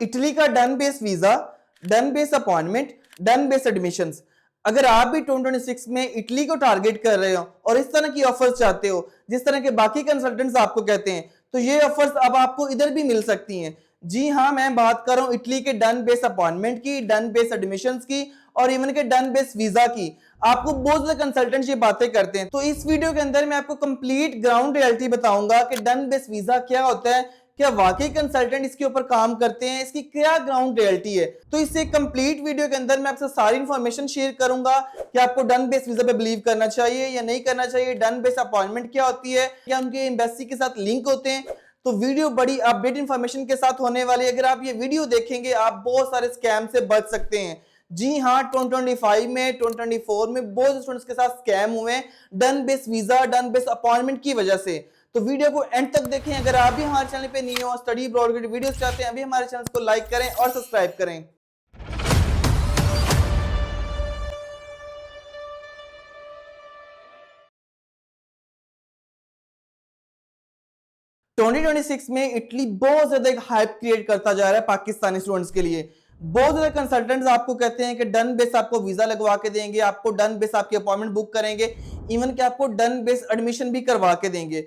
Italy का done base visa, done base appointment, done base admissions. अगर आप भी 2026 में इटली को टारगेट कर रहे हो और इस तरह की ऑफर्स चाहते हो जिस तरह के बाकी कंसल्टेंट्स आपको कहते हैं, तो ये ऑफर्स अब आपको इधर भी मिल सकती हैं। जी हाँ, मैं बात कर रहा हूं इटली के डन बेस अपॉइंटमेंट की, डन बेस एडमिशंस की और इवन के डन बेस वीजा की। आपको बहुत सारे कंसल्टेंट्स ये बातें करते हैं, तो इस वीडियो के अंदर मैं आपको कंप्लीट ग्राउंड रियलिटी बताऊंगा कि डन बेस वीजा क्या होता है, क्या वाकई कंसल्टेंट इसके ऊपर काम करते हैं, इसकी क्या ग्राउंड रियलिटी है। तो इस कंप्लीट वीडियो के अंदर मैं आपसे सारी इंफॉर्मेशन शेयर करूंगा कि आपको डन बेस वीजा पे बिलीव करना चाहिए या नहीं करना चाहिए, डन बेस अपॉइंटमेंट क्या होती है, क्या उनके एम्बेसी के साथ लिंक होते हैं। तो वीडियो बड़ी अपडेट इंफॉर्मेशन के साथ होने वाली है। अगर आप ये वीडियो देखेंगे आप बहुत सारे स्कैम से बच सकते हैं। जी हाँ, 2025 में 2024 में बहुत स्टूडेंट्स के साथ स्कैम हुए done base visa, done base appointment की वजह से। तो वीडियो को एंड तक देखें। अगर आप भी हमारे चैनल पे न्यू हो, स्टडी अब्रॉड की वीडियोस चाहते हैं, अभी हमारे चैनल को लाइक करें और सब्सक्राइब करें। ट्वेंटी 2026 में इटली बहुत ज्यादा एक हाइप क्रिएट करता जा रहा है पाकिस्तानी स्टूडेंट्स के लिए। बहुत ज्यादा कंसल्टेंट्स आपको कहते हैं कि डन बेस आपको वीजा लगवा के देंगे, आपको डन बेस आपकी अपॉइंटमेंट बुक करेंगे, इवन कि आपको डन बेस एडमिशन भी करवा के देंगे।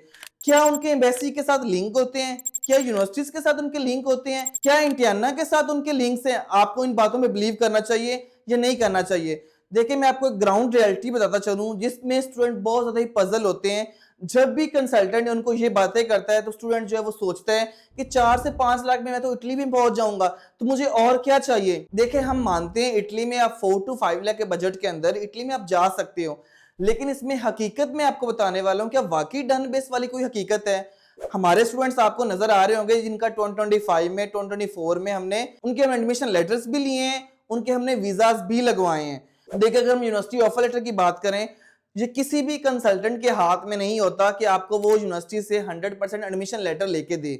क्या उनके एम्बेसी के साथ लिंक होते हैं? क्या यूनिवर्सिटीज के साथ उनके लिंक होते हैं? क्या इंडियाना के साथ उनके लिंक्स हैं? आपको इन बातों में बिलीव करना चाहिए या नहीं करना चाहिए? देखिए, मैं आपको एक ग्राउंड रियलिटी बताता चलूं जिसमें स्टूडेंट बहुत ज्यादा ही पजल होते हैं। जब भी कंसल्टेंट उनको ये बातें करता है तो स्टूडेंट जो है वो सोचता है कि 4 से 5 लाख में मैं तो इटली भी पहुंच जाऊंगा, तो मुझे और क्या चाहिए। देखिए, हम मानते हैं इटली में आप 4 to 5 लाख के बजट के अंदर इटली में आप जा सकते हो, लेकिन इसमें हकीकत में आपको बताने वाला हूं क्या वाकई डन बेस वाली कोई हकीकत है। हमारे स्टूडेंट्स आपको नजर आ रहे होंगे जिनका 2025 में 2024 में हमने उनके एडमिशन लेटर्स भी लिए हैं, उनके हमने वीजास भी लगवाए हैं। देखिए, अगर हम यूनिवर्सिटी ऑफर लेटर की बात करें, ये किसी भी कंसल्टेंट के हाथ में नहीं होता कि आपको वो यूनिवर्सिटी से 100% एडमिशन लेटर लेके दे।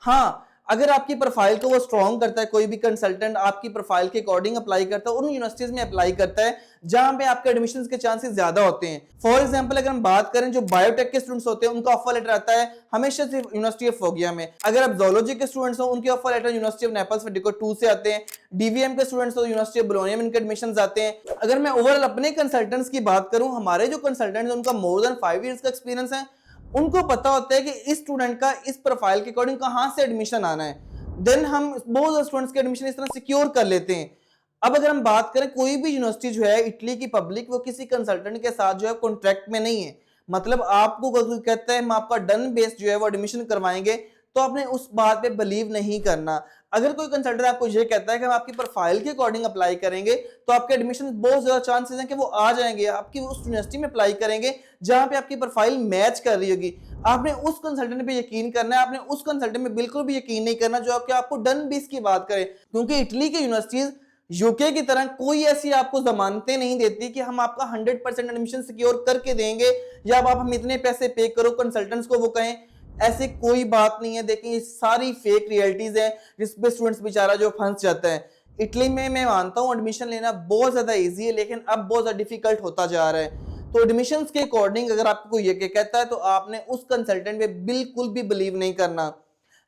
हाँ, अगर आपकी प्रोफाइल को वो स्ट्रॉन्ग करता है, कोई भी कंसल्टेंट आपकी प्रोफाइल के अकॉर्डिंग अप्लाई करता है, उन यूनिवर्सिटीज में अप्लाई करता है जहां पे आपके एडमिशन के चांसेस ज्यादा होते हैं। फॉर एग्जांपल, अगर हम बात करें जो बायोटेक के स्टूडेंट्स होते हैं उनका ऑफर लेटर आता है हमेशा से यूनिवर्सिटी ऑफ फोगिया में। अगर आप जोलॉजी के स्टूडेंट्स हो उनके offer letter university of Naples Federico 2 से आते हैं। डीवीएम के स्टूडेंट्स हो यूनिवर्सिटी ऑफ बोलोनिया में इनके एडमिशन आते हैं। अगर मैं ओवरऑल अपने कंसल्टेंट्स की बात करूं, हमारे जो कंसल्टेंट्स उनका मोर देन 5 ईयर्स का एक्सपीरियंस है, उनको पता होता है कि इस स्टूडेंट का इस प्रोफाइल के अकॉर्डिंग कहां से एडमिशन आना है। देन हम बहुत स्टूडेंट्स के एडमिशन इस तरह सिक्योर कर लेते हैं। अब अगर हम बात करें, कोई भी यूनिवर्सिटी जो है इटली की पब्लिक, वो किसी कंसल्टेंट के साथ जो है कॉन्ट्रैक्ट में नहीं है। मतलब आपको कोई कहता है हम आपका डन बेस जो है वो एडमिशन करवाएंगे, तो आपने उस बात पे बिलीव नहीं करना। अगर कोई कंसल्टेंट आपको ये कहता है कि हम आपकी प्रोफाइल के अकॉर्डिंग अप्लाई करेंगे तो आपके एडमिशन बहुत ज्यादा चांसेस हैं कि वो आ जाएंगे, आपकी उस यूनिवर्सिटी में अप्लाई करेंगे जहां पे आपकी प्रोफाइल मैच कर रही होगी। आपने उस कंसल्टेंट पे यकीन करना है, आपने उस कंसल्टेंट में बिल्कुल भी यकीन नहीं करना जो आपको डन बेस की बात करे, क्योंकि इटली की यूनिवर्सिटीज यूके की तरह कोई ऐसी आपको जमानतें नहीं देती कि हम आपका 100% एडमिशन सिक्योर करके देंगे या अब आप हम इतने पैसे पे करो कंसल्टेंट्स को, वो कहें ऐसे कोई बात नहीं है। देखिए, ये सारी फेक रियलिटीज है जिसपे स्टूडेंट्स बेचारा जो फंस जाता है। इटली में मैं मानता हूँ एडमिशन लेना बहुत ज्यादा इजी है, लेकिन अब बहुत ज्यादा डिफिकल्ट होता जा रहा है। तो एडमिशन के अकॉर्डिंग अगर आपको ये कहता है तो आपने उस कंसल्टेंट पे बिल्कुल भी बिलीव नहीं करना।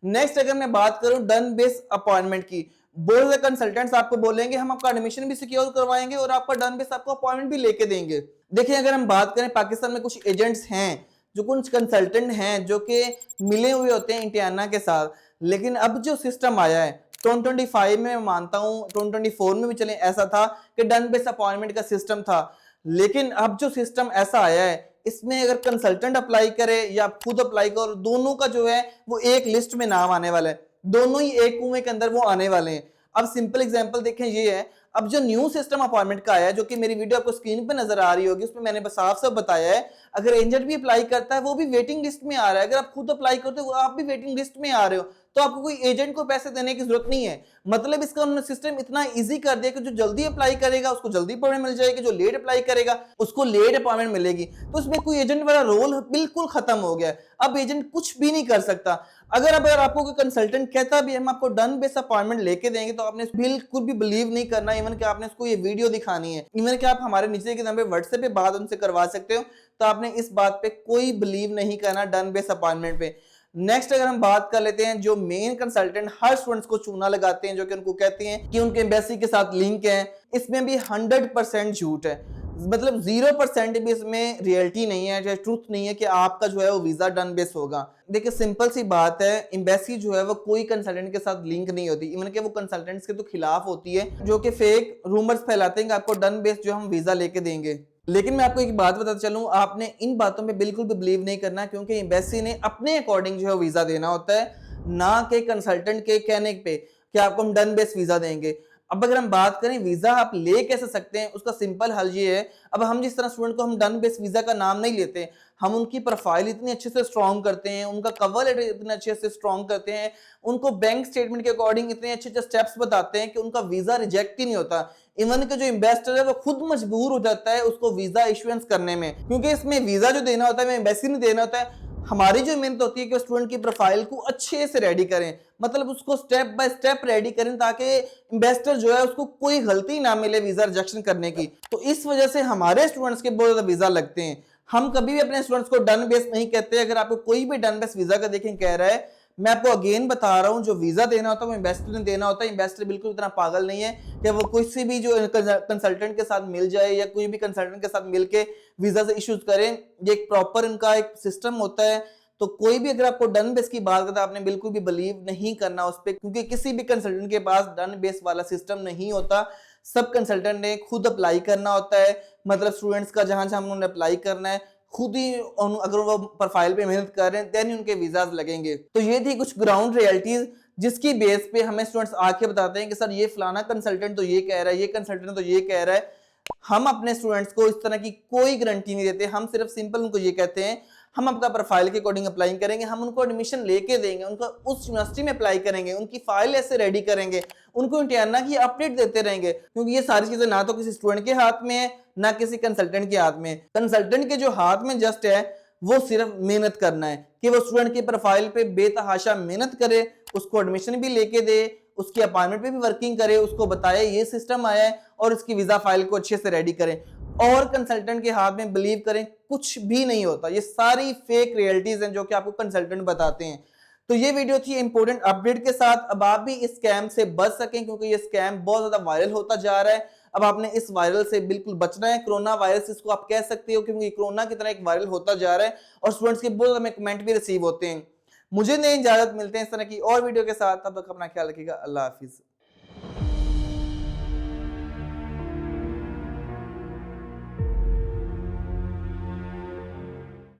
नेक्स्ट, अगर मैं बात करूं डन बेस अपॉइंटमेंट की, बहुत सारे कंसल्टेंट्स आपको बोलेंगे हम आपका एडमिशन भी सिक्योर करवाएंगे और आपका डन बेस आपको अपॉइंटमेंट भी लेके देंगे। देखिए, अगर हम बात करें, पाकिस्तान में कुछ एजेंट्स हैं, जो कुछ कंसल्टेंट हैं जो कि मिले हुए होते हैं इंडियाना के साथ, लेकिन अब जो सिस्टम आया है 2025 में, मैं मानता हूं 2024 में भी चले ऐसा था कि डन बेस अपॉइंटमेंट का सिस्टम था, लेकिन अब जो सिस्टम ऐसा आया है इसमें अगर कंसल्टेंट अप्लाई करे या आप खुद अप्लाई करो, दोनों का जो है वो एक लिस्ट में नाम आने वाला है, दोनों ही एक कुएं के अंदर वो आने वाले हैं। अब सिंपल एग्जांपल देखें, ये है अब जो न्यू सिस्टम अपॉइंटमेंट का आया है, जो कि मेरी वीडियो आपको स्क्रीन पे नजर आ रही होगी, उसमें मैंने बस साफ साफ बताया है अगर एजेंट भी अप्लाई करता है वो भी वेटिंग लिस्ट में आ रहा है। अगर आप खुद अप्लाई करते हो आप भी वेटिंग लिस्ट में आ रहे हो, तो आपको कोई एजेंट को पैसे देने की जरूरत नहीं है। मतलब इसका उन्होंने सिस्टम इतना इजी कर दिया कि जो जल्दी अप्लाई करेगा उसको जल्दी अपॉइंटमेंट मिल जाएगी, जो लेट अप्लाई करेगा उसको लेट अपॉइंटमेंट मिलेगी। तो इसमें कोई एजेंट वाला रोल बिल्कुल खत्म हो गया है। अब एजेंट कुछ भी नहीं कर सकता। अगर आपको कोई कंसल्टेंट कहता भी हम आपको डन बेस अपॉइंटमेंट लेके देंगे, तो आपने बिल्कुल भी बिलीव नहीं करना। इवन कि आपने उसको ये वीडियो दिखानी है, इवन कि आप हमारे नीचे के नंबर व्हाट्सएप पे बात उनसे करवा सकते हो, तो आपने इस बात पे कोई बिलीव नहीं करना डन बेस अपॉइंटमेंट पे। नेक्स्ट अगर हम बात कर लेते हैं, जो मेन कंसल्टेंट हर स्टूडेंट्स को चूना लगाते हैं, जो कि उनको कहते हैं कि उनके एम्बेसी के साथ लिंक है, इसमें भी 100% झूठ है। मतलब 0% भी इसमें रियलिटी नहीं है, चाहे ट्रूथ नहीं है कि आपका जो है वो वीजा डन बेस होगा। देखिए सिंपल सी बात है, एम्बेसी जो है वो कोई कंसल्टेंट के साथ लिंक नहीं होती, इवन के वो कंसल्टेंट्स के तो खिलाफ होती है, जो कि फेक रूमर्स फैलाते हैं कि आपको डन बेस जो हम वीजा लेके देंगे। लेकिन मैं आपको एक बात बताता चलूं, आपने इन बातों पे बिल्कुल भी बिलीव नहीं करना, क्योंकि एम्बेसी ने अपने अकॉर्डिंग जो है वीजा देना होता है, ना कि कंसल्टेंट के कहने पे कि आपको हम डन बेस वीजा देंगे। अब अगर हम बात करें वीजा आप ले कैसे सकते हैं, उसका सिंपल हल ये है, अब हम जिस तरह स्टूडेंट को हम डन बेस वीजा का नाम नहीं लेते, हम उनकी प्रोफाइल इतनी अच्छे से स्ट्रॉन्ग करते हैं, उनका कवर लेटर इतने अच्छे से स्ट्रॉन्ग करते हैं, उनको बैंक स्टेटमेंट के अकॉर्डिंग इतने अच्छे अच्छे स्टेप्स बताते हैं कि उनका वीजा रिजेक्ट ही नहीं होता। इवन के जो इन्वेस्टर है वो खुद मजबूर हो जाता है उसको वीजा इशुएंस करने में, क्योंकि इसमें वीजा जो देना होता है एम्बेसी ने देना होता है। हमारी जो मेहनत होती है कि स्टूडेंट की प्रोफाइल को अच्छे से रेडी करें, मतलब उसको स्टेप बाय स्टेप रेडी करें, ताकि इन्वेस्टर जो है उसको कोई गलती ना मिले वीजा रिजेक्शन करने की। तो इस वजह से हमारे स्टूडेंट्स के बहुत ज्यादा वीजा लगते हैं। हम कभी भी अपने स्टूडेंट्स को डन बेस नहीं कहते। अगर आपको कोई भी डन बेस वीजा का देखें कह रहा है, मैं आपको अगेन बता रहा हूं, जो वीजा देना होता है वो इन्वेस्टर ने देना होता है। इन्वेस्टर बिल्कुल इतना पागल नहीं है कि वो किसी भी जो कंसल्टेंट के साथ मिल जाए या कोई भी कंसल्टेंट के साथ मिलके वीजा से इश्यूज करें। ये एक प्रॉपर इनका एक सिस्टम होता है। तो कोई भी अगर आपको डन बेस की बात करता है, आपने बिल्कुल भी बिलीव नहीं करना उस पर, क्योंकि किसी भी कंसल्टेंट के पास डन बेस वाला सिस्टम नहीं होता। सब कंसल्टेंट ने खुद अप्लाई करना होता है, मतलब स्टूडेंट्स का जहां जहां उन्होंने अप्लाई करना है खुद ही, अगर वो प्रोफाइल पे मेहनत कर रहे हैं देन उनके वीजाज लगेंगे। तो ये थी कुछ ग्राउंड रियलिटीज, जिसकी बेस पे हमें स्टूडेंट्स आके बताते हैं कि सर ये फलाना कंसल्टेंट तो ये कह रहा है, ये कंसल्टेंट तो ये कह रहा है। हम अपने स्टूडेंट्स को इस तरह की कोई गारंटी नहीं देते, हम सिर्फ सिंपल उनको ये कहते हैं हम आपका प्रोफाइल के अकॉर्डिंग अप्लाई करेंगे, हम उनको एडमिशन लेके देंगे, उनका उस यूनिवर्सिटी में अप्लाई करेंगे, उनकी फाइल ऐसे रेडी करेंगे, उनको इंटरना की अपडेट देते रहेंगे, क्योंकि ये सारी चीजें ना तो किसी स्टूडेंट के हाथ में है ना किसी कंसल्टेंट के हाथ में। कंसल्टेंट के जो हाथ में जस्ट है वो सिर्फ मेहनत करना है कि वो स्टूडेंट की प्रोफाइल पे बेतहाशा मेहनत करे, उसको एडमिशन भी लेके दे, उसकी अपॉइंटमेंट पे भी वर्किंग करे, उसको बताए ये सिस्टम आया है और इसकी वीजा फाइल को अच्छे से रेडी करें। और कंसल्टेंट के हाथ में बिलीव करें कुछ भी नहीं होता, ये सारी फेक रियलिटीज हैं जो कि आपको कंसल्टेंट बताते हैं। तो ये वीडियो थी इंपॉर्टेंट अपडेट के साथ। अब आप भी इस स्कैम से बच सकें, क्योंकि ये स्कैम बहुत ज्यादा वायरल होता जा रहा है। अब आपने इस वायरल से बिल्कुल बचना है। कोरोना वायरस इसको आप कह सकते हो, क्योंकि कोरोना की तरह एक वायरल होता जा रहा है और स्टूडेंट्स के बहुत ज्यादा कमेंट भी रिसीव होते हैं। मुझे नहीं इजाजत, मिलते हैं इस तरह की और वीडियो के साथ, तब तक अपना ख्याल रखिएगा। अल्लाह हाफिज।